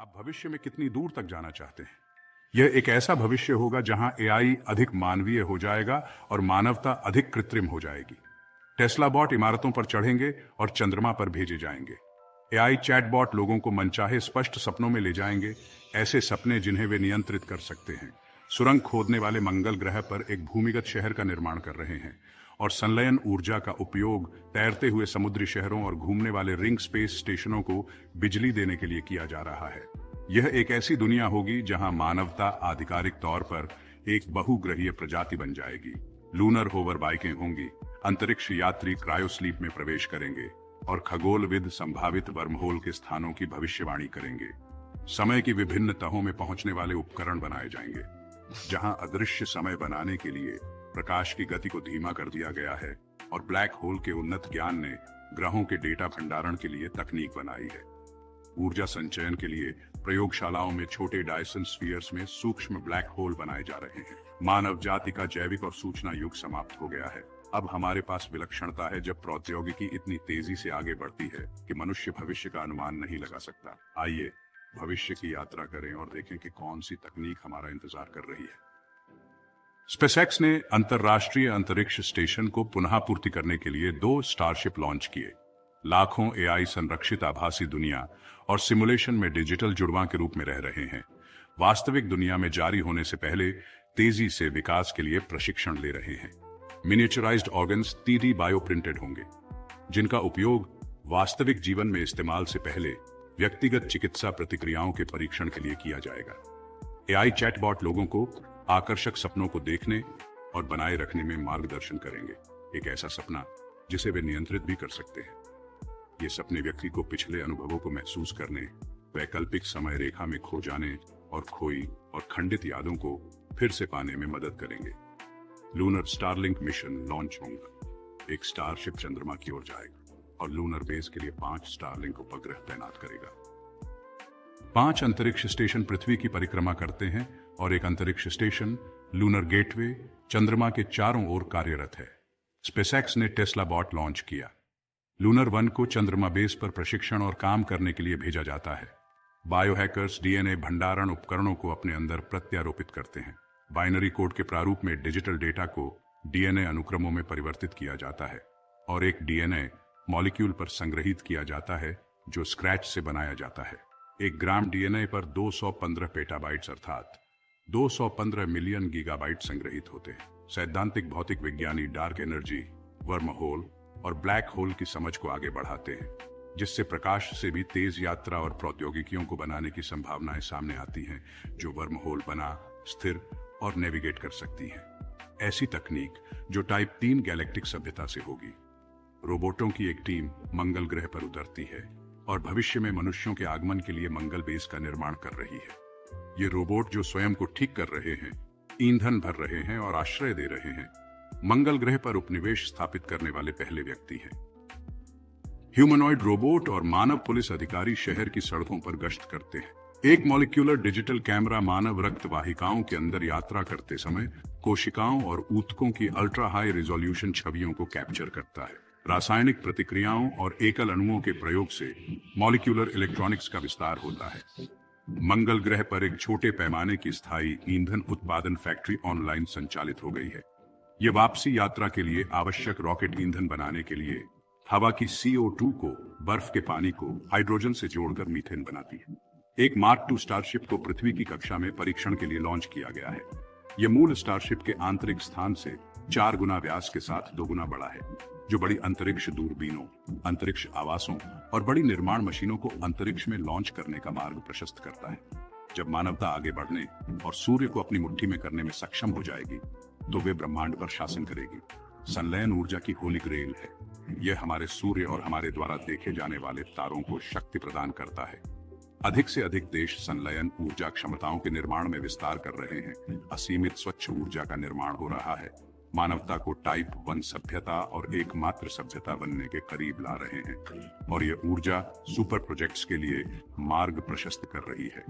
आप भविष्य में कितनी दूर तक जाना चाहते हैं? यह एक ऐसा भविष्य होगा जहां एआई अधिक मानवीय हो जाएगा और मानवता अधिक कृत्रिम हो जाएगी। टेस्ला बॉट इमारतों पर चढ़ेंगे और चंद्रमा पर भेजे जाएंगे। एआई चैटबॉट लोगों को मनचाहे स्पष्ट सपनों में ले जाएंगे, ऐसे सपने जिन्हें वे नियंत्रित कर सकते हैं। सुरंग खोदने वाले मंगल ग्रह पर एक भूमिगत शहर का निर्माण कर रहे हैं और संलयन ऊर्जा का उपयोग तैरते हुए समुद्री शहरों और घूमने वाले रिंग स्पेस स्टेशनों को बिजली देने के लिए किया जा रहा है। यह एक ऐसी दुनिया होगी जहां मानवता आधिकारिक तौर पर एक बहुग्रहीय प्रजाति बन जाएगी। लूनर होवर बाइकें होंगी, अंतरिक्ष यात्री क्रायोस्लीप में प्रवेश करेंगे और खगोलविद संभावित वर्महोल के स्थानों की भविष्यवाणी करेंगे। समय की विभिन्न तहों में पहुंचने वाले उपकरण बनाए जाएंगे, जहां अदृश्य समय बनाने के लिए प्रकाश की गति को धीमा कर दिया गया है और ब्लैक होल के उन्नत ज्ञान ने ग्रहों के डेटा भंडारण के लिए तकनीक बनाई है। ऊर्जा संचयन के लिए प्रयोगशालाओं में छोटे डायसन स्फीयर्स में सूक्ष्म ब्लैक होल बनाए जा रहे हैं। मानव जाति का जैविक और सूचना युग समाप्त हो गया है। अब हमारे पास विलक्षणता है जब प्रौद्योगिकी इतनी तेजी से आगे बढ़ती है कि मनुष्य भविष्य का अनुमान नहीं लगा सकता। आइए भविष्य की यात्रा करें और देखें कि कौन सी तकनीक हमारा इंतजार कर रही है। स्पेसएक्स ने अंतरराष्ट्रीय अंतरिक्ष स्टेशन को पुनः पूर्ति करने के लिए 2 स्टारशिप लॉन्च किए। लाखों एआई संरक्षित आभासी दुनिया और सिमुलेशन में डिजिटल जुड़वां के रूप में रह रहे हैं। वास्तविक दुनिया में जारी होने से पहले तेजी से विकास के लिए प्रशिक्षण ले रहे हैं। मिनिएचराइज्ड ऑर्गन्स 3D बायोप्रिंटेड होंगे, जिनका उपयोग वास्तविक जीवन में इस्तेमाल से पहले व्यक्तिगत चिकित्सा प्रतिक्रियाओं के परीक्षण के लिए किया जाएगा। एआई चैटबॉट लोगों को आकर्षक सपनों को देखने और बनाए रखने में मार्गदर्शन करेंगे। एक ऐसा सपना जिसे वे नियंत्रित भी कर सकते हैं। ये सपने व्यक्ति को पिछले अनुभवों को महसूस करने, वैकल्पिक समय रेखा में खो जाने और खोई और खंडित यादों को फिर से पाने में मदद करेंगे। लूनर स्टारलिंक मिशन लॉन्च होगा। एक स्टारशिप चंद्रमा की ओर जाएगा और लूनर बेस के लिए 5 स्टारलिंक उपग्रह तैनात करेगा। 5 अंतरिक्ष स्टेशन पृथ्वी की परिक्रमा करते हैं और एक अंतरिक्ष स्टेशन लूनर गेटवे चंद्रमा के चारों ओर कार्यरत है। स्पेसएक्स ने टेस्ला बॉट लॉन्च किया। लूनर 1 को चंद्रमा बेस पर प्रशिक्षण और काम करने के लिए भेजा जाता है। बायोहैकर्स डीएनए भंडारण उपकरणों को अपने अंदर प्रत्यारोपित करते हैं। बाइनरी कोड के प्रारूप में डिजिटल डेटा को डीएनए अनुक्रमों में परिवर्तित किया जाता है और एक डीएनए मॉलिक्यूल पर संग्रहित किया जाता है जो स्क्रैच से बनाया जाता है। 1 ग्राम डीएनए पर 215 पेटाबाइट्स अर्थात 215 मिलियन गीगाबाइट संग्रहित होते हैं। सैद्धांतिक भौतिक विज्ञानी डार्क एनर्जी, वर्म होल और ब्लैक होल की समझ को आगे बढ़ाते हैं, जिससे प्रकाश से भी तेज यात्रा और प्रौद्योगिकियों को बनाने की संभावनाएं सामने आती हैं, जो वर्म होल बना, स्थिर और नेविगेट कर सकती हैं। ऐसी तकनीक जो टाइप 3 गैलेक्टिक सभ्यता से होगी। रोबोटों की एक टीम मंगल ग्रह पर उतरती है और भविष्य में मनुष्यों के आगमन के लिए मंगल बेस का निर्माण कर रही है। ये रोबोट जो स्वयं को ठीक कर रहे हैं, ईंधन भर रहे हैं और आश्रय दे रहे हैं, मंगल ग्रह पर उपनिवेश स्थापित करने वाले पहले व्यक्ति हैं। ह्यूमनॉइड रोबोट और मानव पुलिस अधिकारी शहर की सड़कों पर गश्त करते हैं। एक मॉलिक्यूलर डिजिटल कैमरा मानव रक्त वाहिकाओं के अंदर यात्रा करते समय कोशिकाओं और ऊतकों की अल्ट्रा हाई रिजोल्यूशन छवियों को कैप्चर करता है। रासायनिक प्रतिक्रियाओं और एकल अणुओं के प्रयोग से मॉलिक्यूलर इलेक्ट्रॉनिक्स का विस्तार होता है। मंगल ग्रह पर एक छोटे पैमाने की स्थायी ईंधन उत्पादन फैक्ट्री ऑनलाइन संचालित हो गई है। ये वापसी यात्रा के लिए आवश्यक रॉकेट ईंधन बनाने के लिए हवा की CO2 को बर्फ के पानी को हाइड्रोजन से जोड़कर मीथेन बनाती है। एक मार्क 2 स्टारशिप को पृथ्वी की कक्षा में परीक्षण के लिए लॉन्च किया गया है। यह मूल स्टारशिप के आंतरिक स्थान से 4 गुना व्यास के साथ 2 गुना बड़ा है, जो बड़ी अंतरिक्ष दूरबीनों, अंतरिक्ष आवासों और बड़ी निर्माण मशीनों को अंतरिक्ष में लॉन्च करने का मार्ग प्रशस्त करता है। जब मानवता आगे बढ़ने और सूर्य को अपनी मुट्ठी में करने में सक्षम हो जाएगी, तो वे ब्रह्मांड पर शासन करेगी। संलयन ऊर्जा की होली ग्रेल है। यह हमारे सूर्य और हमारे द्वारा देखे जाने वाले तारों को शक्ति प्रदान करता है। अधिक से अधिक देश संलयन ऊर्जा क्षमताओं के निर्माण में विस्तार कर रहे हैं। असीमित स्वच्छ ऊर्जा का निर्माण हो रहा है। मानवता को टाइप 1 सभ्यता और एकमात्र सभ्यता बनने के करीब ला रहे हैं और यह ऊर्जा सुपर प्रोजेक्ट्स के लिए मार्ग प्रशस्त कर रही है।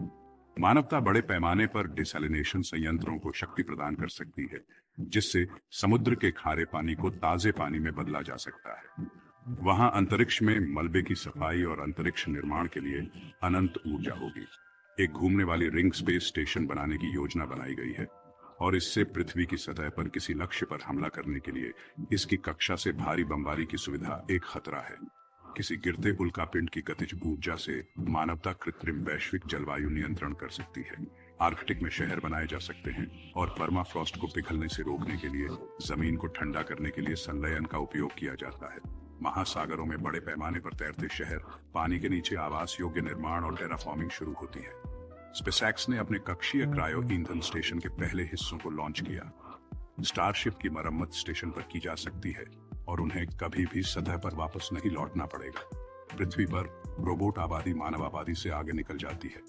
मानवता बड़े पैमाने पर डिसैलिनेशन संयंत्रों को शक्ति प्रदान कर सकती है, जिससे समुद्र के खारे पानी को ताजे पानी में बदला जा सकता है। वहां अंतरिक्ष में मलबे की सफाई और अंतरिक्ष निर्माण के लिए अनंत ऊर्जा होगी। एक घूमने वाली रिंग स्पेस स्टेशन बनाने की योजना बनाई गई है और इससे पृथ्वी की सतह पर किसी लक्ष्य पर हमला करने के लिए इसकी कक्षा से भारी बमबारी की सुविधा एक खतरा है। किसी गिरते उल्कापिंड की गतिज ऊर्जा से मानवता कृत्रिम वैश्विक जलवायु नियंत्रण कर सकती है। आर्कटिक में शहर बनाए जा सकते हैं और परमाफ्रॉस्ट को पिघलने से रोकने के लिए जमीन को ठंडा करने के लिए संलयन का उपयोग किया जाता है। महासागरों में बड़े पैमाने पर तैरते शहर, पानी के नीचे आवास योग्य निर्माण और टेराफॉर्मिंग शुरू होती है। स्पेसएक्स ने अपने कक्षीय क्रायो ईंधन स्टेशन के पहले हिस्सों को लॉन्च किया। स्टारशिप की मरम्मत स्टेशन पर की जा सकती है और उन्हें कभी भी सतह पर वापस नहीं लौटना पड़ेगा। पृथ्वी पर रोबोट आबादी मानव आबादी से आगे निकल जाती है।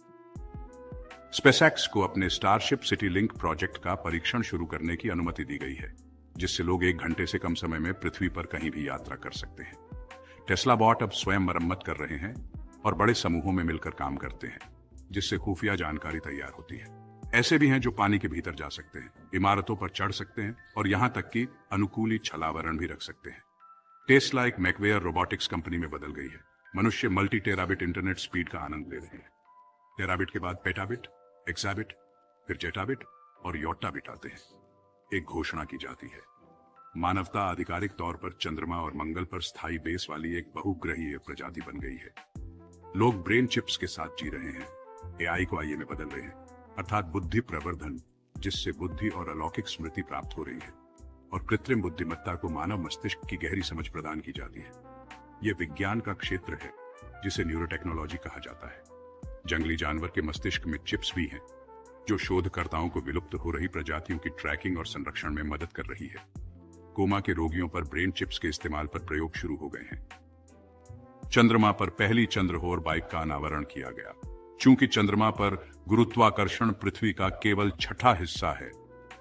स्पेसएक्स को अपने स्टारशिप सिटी लिंक प्रोजेक्ट का परीक्षण शुरू करने की अनुमति दी गई है, जिससे लोग 1 घंटे से कम समय में पृथ्वी पर कहीं भी यात्रा कर सकते हैं। टेस्ला बॉट अब स्वयं मरम्मत कर रहे हैं और बड़े समूहों में मिलकर काम करते हैं, जिससे खुफिया जानकारी तैयार होती है। ऐसे भी हैं जो पानी के भीतर जा सकते हैं, इमारतों पर चढ़ सकते हैं और यहां तक कि अनुकूली छलावरण भी रख सकते हैं। टेस्ला एक मैकवेयर रोबोटिक्स कंपनी में बदल गई है। मनुष्य मल्टी टेराबिट इंटरनेट स्पीड का आनंद ले रहे हैं। टेराबिट के बाद पेटाबिट, एक्साबिट, फिर जेटाबिट और योटाबिट आते हैं। एक घोषणा की जाती है, मानवता आधिकारिक तौर पर चंद्रमा और मंगल पर स्थायी बेस वाली एक बहुग्रहीय प्रजाति बन गई है। लोग ब्रेन चिप्स के साथ जी रहे हैं, एआई को आईए में बदल रहे हैं, अर्थात बुद्धि प्रवर्धन, जिससे बुद्धि और अलौकिक स्मृति प्राप्त हो रही है और कृत्रिम बुद्धिमत्ता को मानव मस्तिष्क की गहरी समझ प्रदान की जाती है। यह विज्ञान का क्षेत्र है जिसे न्यूरोटेक्नोलॉजी कहा जाता है। जंगली जानवर के मस्तिष्क में चिप्स भी हैं, जो शोधकर्ताओं को विलुप्त हो रही प्रजातियों की ट्रैकिंग और संरक्षण में मदद कर रही है। कोमा के रोगियों पर ब्रेन चिप्स के इस्तेमाल पर प्रयोग शुरू हो गए हैं। चंद्रमा पर पहली चंद्रहोर बाइक का अनावरण किया गया। चूंकि चंद्रमा पर गुरुत्वाकर्षण पृथ्वी का केवल छठा हिस्सा है,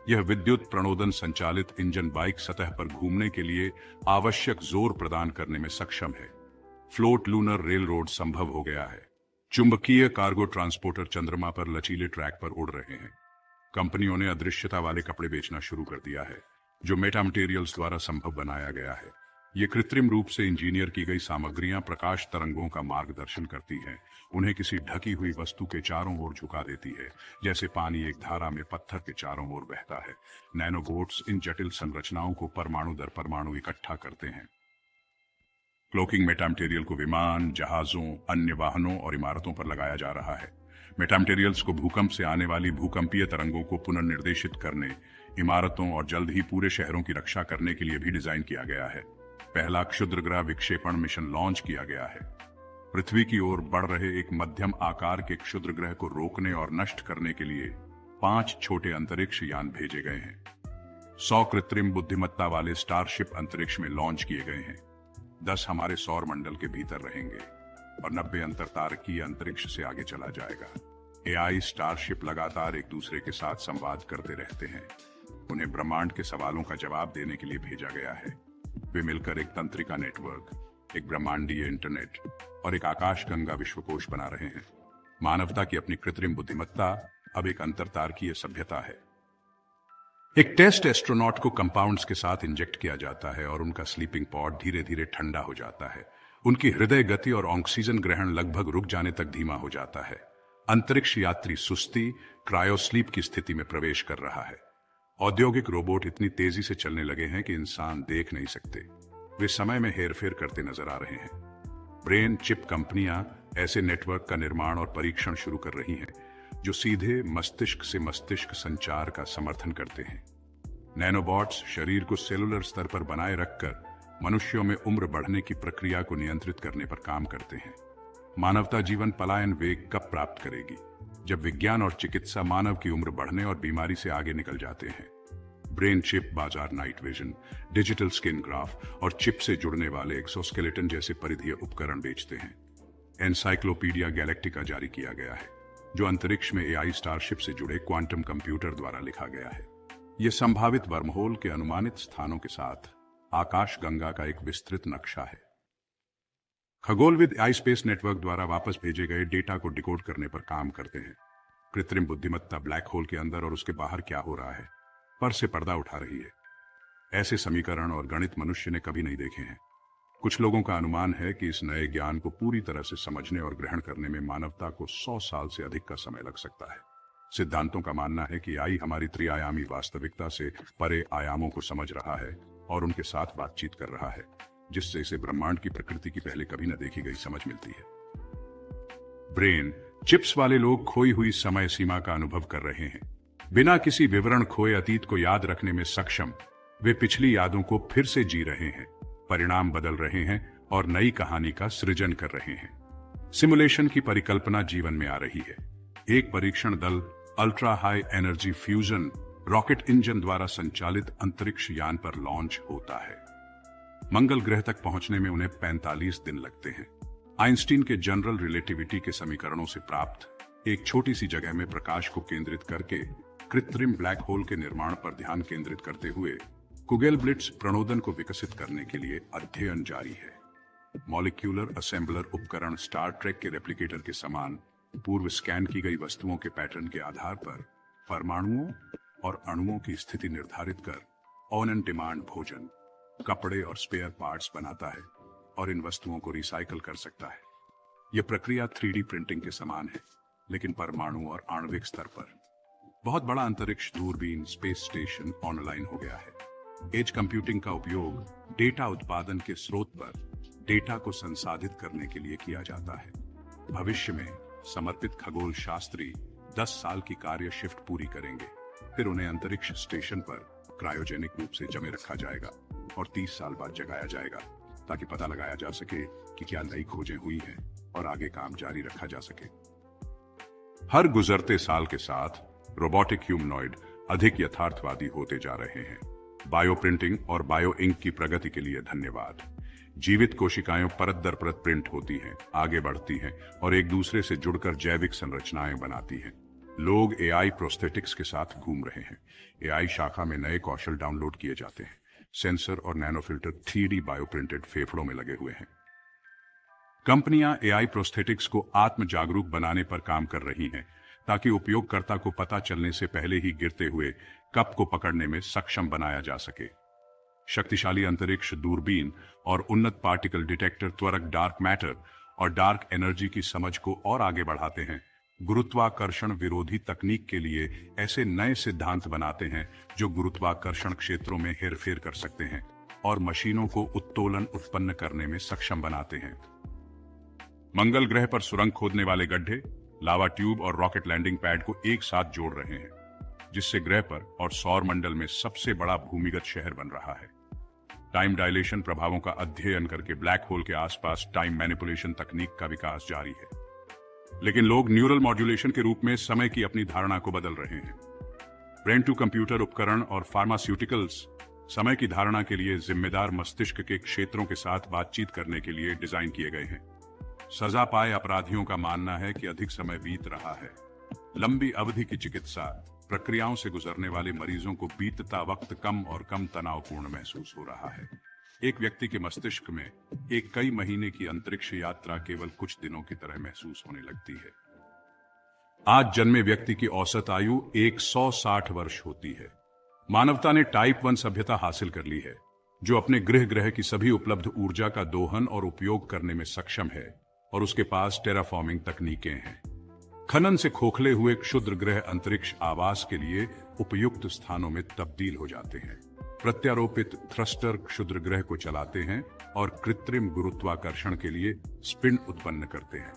यह विद्युत प्रणोदन संचालित इंजन बाइक सतह पर घूमने के लिए आवश्यक जोर प्रदान करने में सक्षम है। फ्लोट लूनर रेल रोड संभव हो गया है। चुंबकीय कार्गो ट्रांसपोर्टर चंद्रमा पर लचीले ट्रैक पर उड़ रहे हैं। कंपनियों ने अदृश्यता वाले कपड़े बेचना शुरू कर दिया है, जो मेटा मटेरियल्स द्वारा संभव बनाया गया है। ये कृत्रिम रूप से इंजीनियर की गई सामग्रियां प्रकाश तरंगों का मार्गदर्शन करती हैं, उन्हें किसी ढकी हुई वस्तु के चारों ओर झुका देती है, जैसे पानी एक धारा में पत्थर के चारों ओर बहता है। नैनोबोट्स इन जटिल संरचनाओं को परमाणु दर परमाणु इकट्ठा करते हैं। क्लोकिंग मेटा मटेरियल को विमान, जहाजों, अन्य वाहनों और इमारतों पर लगाया जा रहा है। मेटा मटेरियल्स को भूकंप से आने वाली भूकंपीय तरंगों को पुनर्निर्देशित करने, इमारतों और जल्द ही पूरे शहरों की रक्षा करने के लिए भी डिजाइन किया गया है। पहला क्षुद्रग्रह विक्षेपण मिशन लॉन्च किया गया है। पृथ्वी की ओर बढ़ रहे एक मध्यम आकार के क्षुद्रग्रह को रोकने और नष्ट करने के लिए 5 छोटे अंतरिक्ष यान भेजे गए हैं। 100 कृत्रिम बुद्धिमत्ता वाले स्टारशिप अंतरिक्ष में लॉन्च किए गए हैं। 10 हमारे सौर मंडल के भीतर रहेंगे और 90 अंतरतारकीय अंतरिक्ष से आगे चला जाएगा। एआई स्टारशिप लगातार एक दूसरे के साथ संवाद करते रहते हैं। उन्हें ब्रह्मांड के सवालों का जवाब देने के लिए भेजा गया है। वे मिलकर एक तंत्रिका नेटवर्क, एक ब्रह्मांडीय इंटरनेट और एक आकाशगंगा विश्वकोश बना रहे हैं। मानवता की अपनी कृत्रिम बुद्धिमत्ता अब एक अंतरतारकीय सभ्यता है। एक टेस्ट एस्ट्रोनॉट को कंपाउंड्स के साथ इंजेक्ट किया जाता है और उनका स्लीपिंग पॉड धीरे धीरे ठंडा हो जाता है। उनकी हृदय गति और ऑक्सीजन ग्रहण लगभग रुक जाने तक धीमा हो जाता है। अंतरिक्ष यात्री सुस्ती, क्रायोस्लीप की स्थिति में प्रवेश कर रहा है। औद्योगिक रोबोट इतनी तेजी से चलने लगे हैं कि इंसान देख नहीं सकते। वे समय में हेरफेर करते नजर आ रहे हैं। ब्रेन चिप कंपनियां ऐसे नेटवर्क का निर्माण और परीक्षण शुरू कर रही हैं, जो सीधे मस्तिष्क से मस्तिष्क संचार का समर्थन करते हैं। नैनोबॉट्स शरीर को सेलुलर स्तर पर बनाए रखकर मनुष्यों में उम्र बढ़ने की प्रक्रिया को नियंत्रित करने पर काम करते हैं। मानवता जीवन पलायन वेग कब प्राप्त करेगी? जब विज्ञान और चिकित्सा मानव की उम्र बढ़ने और बीमारी से आगे निकल जाते हैं। ब्रेन चिप बाजार night vision, digital skin graph और चिप से जुड़ने वाले एक्सोस्केलेटन जैसे परिधीय उपकरण बेचते हैं। एनसाइक्लोपीडिया गैलेक्टिका जारी किया गया है, जो अंतरिक्ष में एआई स्टारशिप से जुड़े क्वांटम कंप्यूटर द्वारा लिखा गया है। यह संभावित वर्महोल के अनुमानित स्थानों के साथ आकाशगंगा का एक विस्तृत नक्शा है। खगोलविद आई स्पेस नेटवर्क द्वारा वापस भेजे गए डेटा को डिकोड करने पर काम करते हैं। कृत्रिम बुद्धिमत्ता ब्लैक होल के अंदर और उसके बाहर क्या हो रहा है पर से पर्दा उठा रही है। ऐसे समीकरण और गणित मनुष्य ने कभी नहीं देखे हैं। कुछ लोगों का अनुमान है कि इस नए ज्ञान को पूरी तरह से समझने और ग्रहण करने में मानवता को 100 साल से अधिक का समय लग सकता है। सिद्धांतों का मानना है कि AI हमारी त्रिआयामी वास्तविकता से परे आयामों को समझ रहा है और उनके साथ बातचीत कर रहा है, जिससे इसे ब्रह्मांड की प्रकृति की पहले कभी न देखी गई समझ मिलती है। ब्रेन चिप्स वाले लोग खोई हुई समय सीमा का अनुभव कर रहे हैं। बिना किसी विवरण खोए अतीत को याद रखने में सक्षम वे पिछली यादों को फिर से जी रहे हैं, परिणाम बदल रहे हैं और नई कहानी का सृजन कर रहे हैं। सिमुलेशन की परिकल्पना जीवन में आ रही है। एक परीक्षण दल ultra high energy fusion rocket engine द्वारा संचालित अंतरिक्ष यान पर लॉन्च होता है। मंगल ग्रह तक पहुंचने में उन्हें 45 दिन लगते हैं। आइंस्टीन के जनरल रिलेटिविटी के समीकरणों से प्राप्त एक छोटी सी जगह में प्रकाश को केंद्रित करके कृत्रिम ब्लैक होल के निर्माण पर ध्यान केंद्रित करते हुए कुगेल ब्लिट्ज प्रणोदन को विकसित करने के लिए अध्ययन जारी है। मॉलिक्यूलर असेंबलर उपकरण स्टार ट्रेक के रेप्लिकेटर के समान पूर्व स्कैन की गई वस्तुओं के पैटर्न के आधार पर परमाणुओं और अणुओं की स्थिति निर्धारित कर ऑन एंड डिमांड भोजन, कपड़े और स्पेयर पार्ट्स बनाता है और इन वस्तुओं को रिसाइकल कर सकता है। यह प्रक्रिया 3D प्रिंटिंग के समान है, लेकिन परमाणु और आणविक स्तर पर। बहुत बड़ा अंतरिक्ष दूरबीन स्पेस स्टेशन ऑनलाइन हो गया है। एज कंप्यूटिंग का उपयोग डेटा उत्पादन के स्रोत पर डेटा को संसाधित करने के लिए किया जाता है। भविष्य में समर्पित खगोल शास्त्री 10 साल की कार्य शिफ्ट पूरी करेंगे, फिर उन्हें अंतरिक्ष स्टेशन पर क्रायोजेनिक रूप से जमे रखा जाएगा और 30 साल बाद जगाया जाएगा, ताकि पता लगाया जा सके कि क्या नई खोजें हुई हैं और आगे काम जारी रखा जा सके। हर गुजरते साल के साथ रोबोटिक ह्यूमनॉइड अधिक यथार्थवादी होते जा रहे हैं। बायो प्रिंटिंग और बायो इंक की प्रगति के लिए धन्यवाद। जीवित कोशिकाएं परत दर परत प्रिंट होती हैं, आगे बढ़ती हैं और एक दूसरे से जुड़कर जैविक संरचनाएं बनाती हैं। लोग AI प्रोस्थेटिक्स के साथ घूम रहे हैं। AI शाखा में नए कौशल डाउनलोड किए जाते हैं। सेंसर और नैनोफिल्टर 3D बायो प्रिंटेड फेफड़ों में लगे हुए हैं। कंपनियां AI प्रोस्थेटिक्स को आत्म जागरूक बनाने पर काम कर रही हैं, ताकि उपयोगकर्ता को पता चलने से पहले ही गिरते हुए कप को पकड़ने में सक्षम बनाया जा सके। शक्तिशाली अंतरिक्ष दूरबीन और उन्नत पार्टिकल डिटेक्टर त्वरक डार्क मैटर और डार्क एनर्जी की समझ को और आगे बढ़ाते हैं। गुरुत्वाकर्षण विरोधी तकनीक के लिए ऐसे नए सिद्धांत बनाते हैं जो गुरुत्वाकर्षण क्षेत्रों में हेरफेर कर सकते हैं और मशीनों को उत्तोलन उत्पन्न करने में सक्षम बनाते हैं। मंगल ग्रह पर सुरंग खोदने वाले गड्ढे लावा ट्यूब और रॉकेट लैंडिंग पैड को एक साथ जोड़ रहे हैं, जिससे ग्रह पर और सौर मंडल में सबसे बड़ा भूमिगत शहर बन रहा है। टाइम डायलेशन प्रभावों का अध्ययन करके ब्लैक होल के आसपास टाइम मैनिपुलेशन तकनीक का विकास जारी है। लेकिन लोग न्यूरल मॉड्यूलेशन के रूप में समय की अपनी धारणा को बदल रहे हैं। ब्रेन टू कंप्यूटर उपकरण और फार्मास्यूटिकल्स समय की धारणा के लिए जिम्मेदार मस्तिष्क के क्षेत्रों के साथ बातचीत करने के लिए डिजाइन किए गए हैं। सजा पाए अपराधियों का मानना है कि अधिक समय बीत रहा है। लंबी अवधि की चिकित्सा प्रक्रियाओं से गुजरने वाले मरीजों को बीतता वक्त कम और कम तनावपूर्ण महसूस हो रहा है। एक व्यक्ति के मस्तिष्क में एक कई महीने की अंतरिक्ष यात्रा केवल कुछ दिनों की तरह महसूस होने लगती है। आज जन्मे व्यक्ति की औसत आयु 160 वर्ष होती है। मानवता ने टाइप 1 सभ्यता हासिल कर ली है, जो अपने ग्रह की सभी उपलब्ध ऊर्जा का दोहन और उपयोग करने में सक्षम है और उसके पास टेराफॉर्मिंग तकनीकें हैं। खनन से खोखले हुए क्षुद्र ग्रह अंतरिक्ष आवास के लिए उपयुक्त स्थानों में तब्दील हो जाते हैं। प्रत्यारोपित थ्रस्टर क्षुद्र ग्रह को चलाते हैं और कृत्रिम गुरुत्वाकर्षण के लिए स्पिन उत्पन्न करते हैं।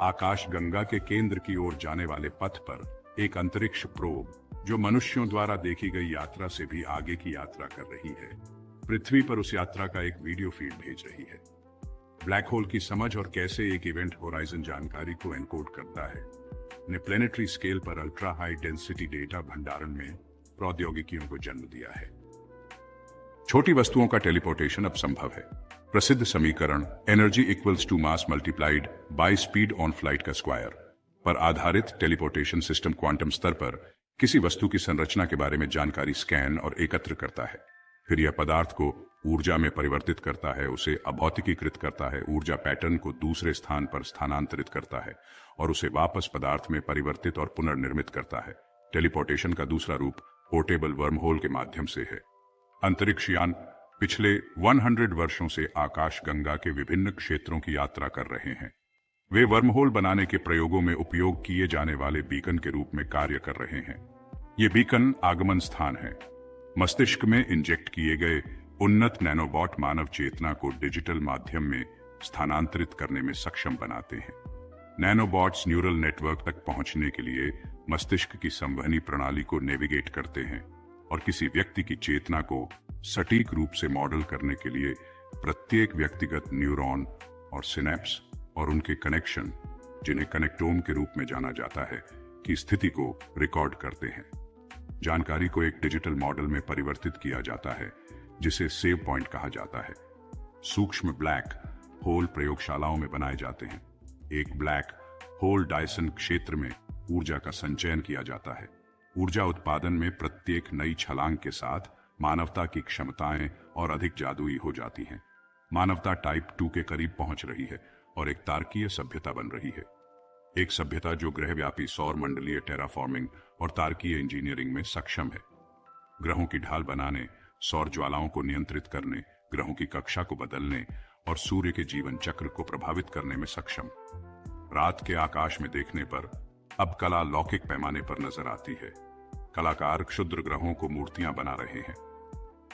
आकाश गंगा के केंद्र की ओर जाने वाले पथ पर एक अंतरिक्ष प्रोब, जो मनुष्यों द्वारा देखी गई यात्रा से भी आगे की यात्रा कर रही है, पृथ्वी पर उस यात्रा का एक वीडियो फीड भेज रही है। ब्लैक होल की समझ और कैसे एक इवेंट होराइजन जानकारी को एनकोड करता है ने प्लेनेटरी स्केल पर अल्ट्रा हाई डेंसिटी डेटा भंडारण में प्रौद्योगिकियों को जन्म दिया है। छोटी वस्तुओं का टेलीपोर्टेशन अब संभव है। प्रसिद्ध समीकरण energy equals to mass multiplied by speed on flight का स्क्वायर पर आधारित टेलीपोर्टेशन सिस्टम क्वांटम स्तर पर किसी वस्तु की संरचना के बारे में जानकारी स्कैन और एकत्र करता है। फिर यह पदार्थ को ऊर्जा में परिवर्तित करता है, उसे अभौतिकीकृत करता है, ऊर्जा पैटर्न को दूसरे स्थान पर स्थानांतरित करता है और उसे वापस पदार्थ में परिवर्तित और पुनर्निर्मित करता है। टेलीपोर्टेशन का दूसरा रूप पोर्टेबल वर्महोल के माध्यम से है। अंतरिक्ष यान पिछले 100 वर्षों से आकाश गंगा के विभिन्न क्षेत्रों की यात्रा कर रहे हैं। वे वर्महोल बनाने के प्रयोगों में उपयोग किए जाने वाले बीकन के रूप में कार्य कर रहे हैं। ये बीकन आगमन स्थान है। मस्तिष्क में इंजेक्ट किए गए उन्नत नैनोबॉट मानव चेतना को डिजिटल माध्यम में स्थानांतरित करने में सक्षम बनाते हैं। नैनोबॉट्स न्यूरल नेटवर्क तक पहुंचने के लिए मस्तिष्क की संवहनी प्रणाली को नेविगेट करते हैं और किसी व्यक्ति की चेतना को सटीक रूप से मॉडल करने के लिए प्रत्येक व्यक्तिगत न्यूरॉन और सिनेप्स और उनके कनेक्शन, जिन्हें कनेक्टोम के रूप में जाना जाता है, की स्थिति को रिकॉर्ड करते हैं। जानकारी को एक डिजिटल मॉडल में परिवर्तित किया जाता है जिसे सेव पॉइंट कहा जाता है। सूक्ष्म ब्लैक होल प्रयोगशालाओं में बनाए जाते हैं। एक ब्लैक होल डायसन क्षेत्र में ऊर्जा का संचयन किया जाता है। ऊर्जा उत्पादन में प्रत्येक नई छलांग के साथ मानवता की क्षमताएं और अधिक जादुई हो जाती हैं। मानवता टाइप 2 के करीब पहुंच रही है और एक तारकीय सभ्यता बन रही है। एक सभ्यता जो ग्रहव्यापी सौर मंडलीय टेराफॉर्मिंग और तारकीय इंजीनियरिंग में सक्षम है। ग्रहों की ढाल बनाने, सौर ज्वालाओं को नियंत्रित करने, ग्रहों की कक्षा को बदलने और सूर्य के जीवन चक्र को प्रभावित करने में सक्षम। रात के आकाश में देखने पर अब कला लौकिक पैमाने पर नजर आती है। कलाकार क्षुद्र ग्रहों को मूर्तियां बना रहे हैं।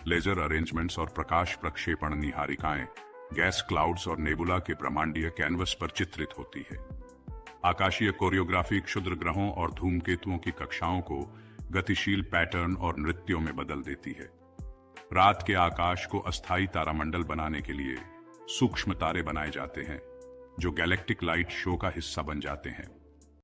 लेजर अरेंजमेंट्स और प्रकाश प्रक्षेपण निहारिकाएं गैस क्लाउड्स और नेबुला के ब्रह्मांडीय कैनवस पर चित्रित होती है। आकाशीय कोरियोग्राफी क्षुद्र ग्रहों और धूमकेतुओं की कक्षाओं को गतिशील पैटर्न और नृत्यों में बदल देती है। रात के आकाश को अस्थायी तारामंडल बनाने के लिए सूक्ष्म तारे बनाए जाते हैं जो गैलेक्टिक लाइट शो का हिस्सा बन जाते हैं।